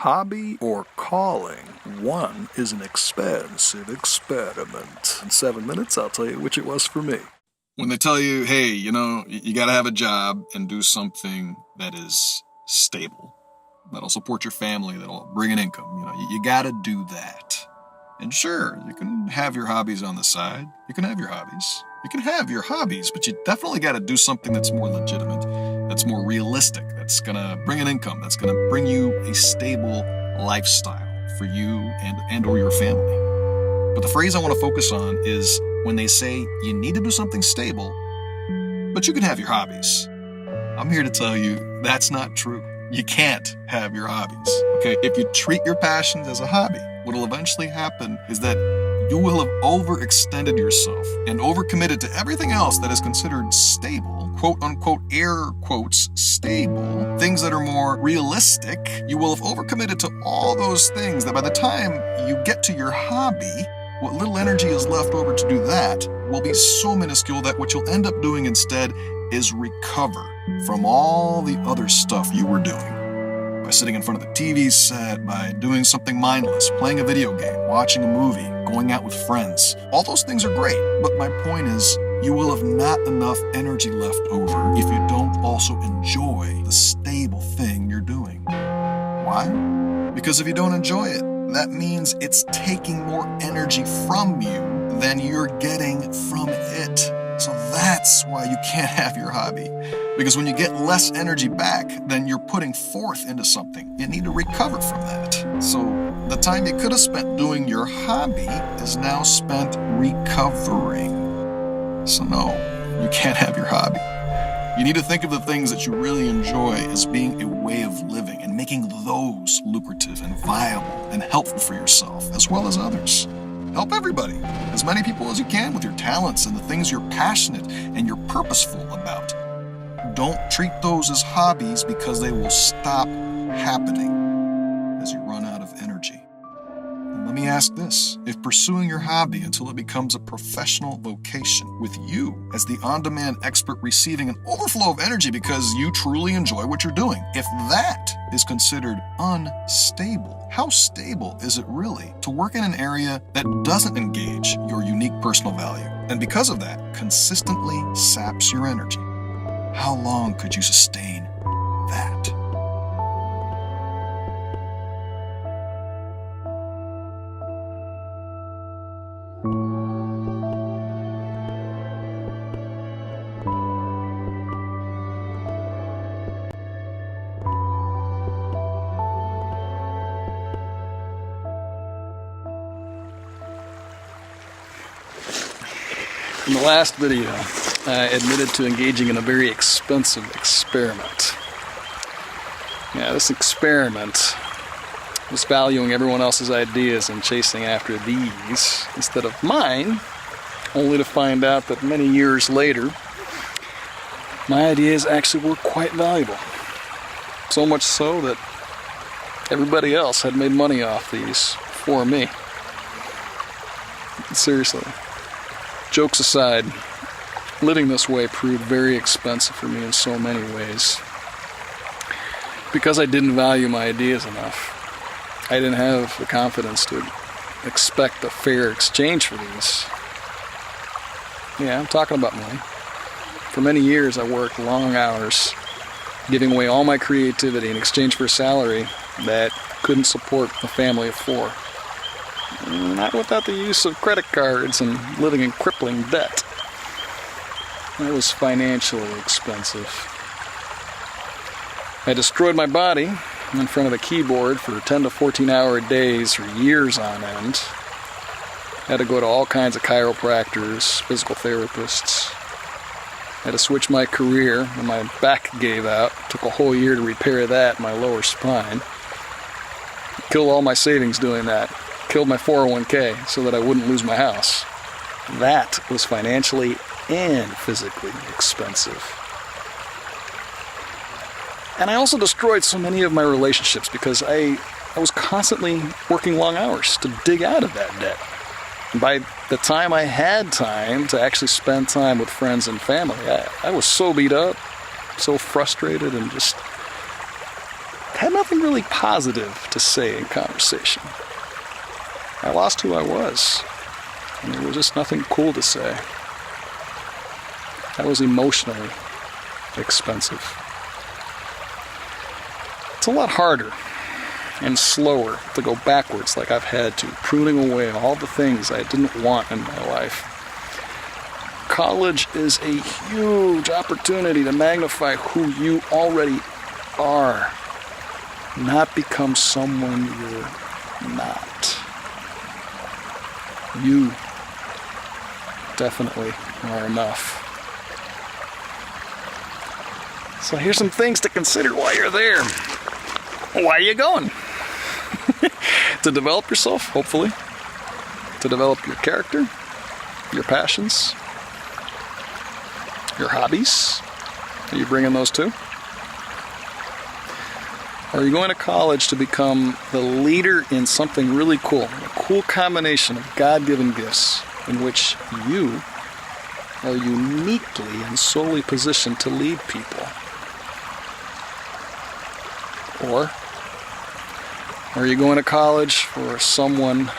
hobby or calling? One is an expensive experiment. In 7 minutes, I'll tell you which it was for me. When they tell you, hey, you gotta have a job and do something that is stable, that'll support your family, that'll bring an income, you gotta do that. And sure, you can have your hobbies on the side. You can have your hobbies. You can have your hobbies, but you definitely gotta do something that's more legitimate, that's more realistic, that's gonna bring an income, that's gonna bring you a stable lifestyle for you and or your family. But the phrase I want to focus on is when they say you need to do something stable, but you can have your hobbies. I'm here to tell you that's not true. You can't have your hobbies, okay? If you treat your passions as a hobby, what will eventually happen is that you will have overextended yourself and overcommitted to everything else that is considered stable, quote unquote, air quotes, stable, things that are more realistic. You will have overcommitted to all those things that by the time you get to your hobby, what little energy is left over to do that will be so minuscule that what you'll end up doing instead is recover from all the other stuff you were doing. By sitting in front of the TV set, by doing something mindless, playing a video game, watching a movie, going out with friends. All those things are great, but my point is you will have not enough energy left over if you don't also enjoy the stable thing you're doing. Why? Because if you don't enjoy it, that means it's taking more energy from you than you're getting from it. So that's why you can't have your hobby. Because when you get less energy back than you're putting forth into something, you need to recover from that. So the time you could have spent doing your hobby is now spent recovering. So no, you can't have your hobby. You need to think of the things that you really enjoy as being a way of living and making those lucrative and viable and helpful for yourself as well as others. Help everybody, as many people as you can with your talents and the things you're passionate and you're purposeful about. Don't treat those as hobbies because they will stop happening as you run out of energy. And let me ask this, if pursuing your hobby until it becomes a professional vocation with you as the on-demand expert receiving an overflow of energy because you truly enjoy what you're doing, if that is considered unstable, how stable is it really to work in an area that doesn't engage your unique personal value and because of that consistently saps your energy? How long could you sustain that? In the last video, I admitted to engaging in a very expensive experiment. Yeah, this experiment was valuing everyone else's ideas and chasing after these instead of mine, only to find out that many years later, my ideas actually were quite valuable. So much so that everybody else had made money off these for me. Seriously. Jokes aside, living this way proved very expensive for me in so many ways. Because I didn't value my ideas enough, I didn't have the confidence to expect a fair exchange for these. Yeah, I'm talking about money. For many years I worked long hours, giving away all my creativity in exchange for a salary that couldn't support a family of 4. Not without the use of credit cards and living in crippling debt. That was financially expensive. I destroyed my body in front of a keyboard for 10 to 14-hour days for years on end. I had to go to all kinds of chiropractors, physical therapists. I had to switch my career when my back gave out. It took a whole year to repair that, my lower spine. Killed all my savings doing that. Killed my 401k so that I wouldn't lose my house. That was financially and physically expensive. And I also destroyed so many of my relationships because I was constantly working long hours to dig out of that debt. And by the time I had time to actually spend time with friends and family, I was so beat up, so frustrated, and just had nothing really positive to say in conversation. I lost who I was, and there was just nothing cool to say. That was emotionally expensive. It's a lot harder and slower to go backwards like I've had to, pruning away all the things I didn't want in my life. College is a huge opportunity to magnify who you already are, not become someone you're not. You definitely are enough. So here's some things to consider while you're there. Why are you going? To develop yourself, hopefully. To develop your character, your passions, your hobbies. Are you bringing those too? Or are you going to college to become the leader in something really cool? A cool combination of God-given gifts in which you are uniquely and solely positioned to lead people. Or are you going to college for someone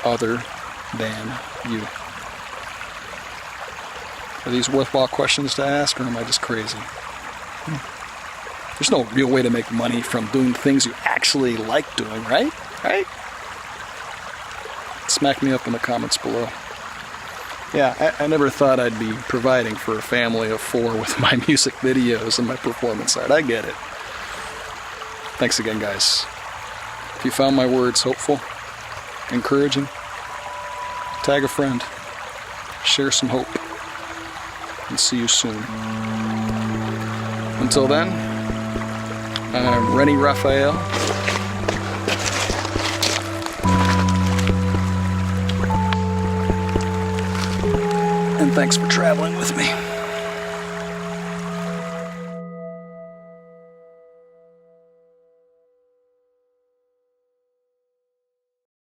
other than you? Are these worthwhile questions to ask, or am I just crazy? There's no real way to make money from doing things you actually like doing, right? Right? Smack me up in the comments below. Yeah, I never thought I'd be providing for a family of 4 with my music videos and my performance art. I get it. Thanks again, guys. If you found my words hopeful, encouraging, tag a friend, share some hope, and see you soon. Until then, I'm Rene Rafael. And thanks for traveling with me.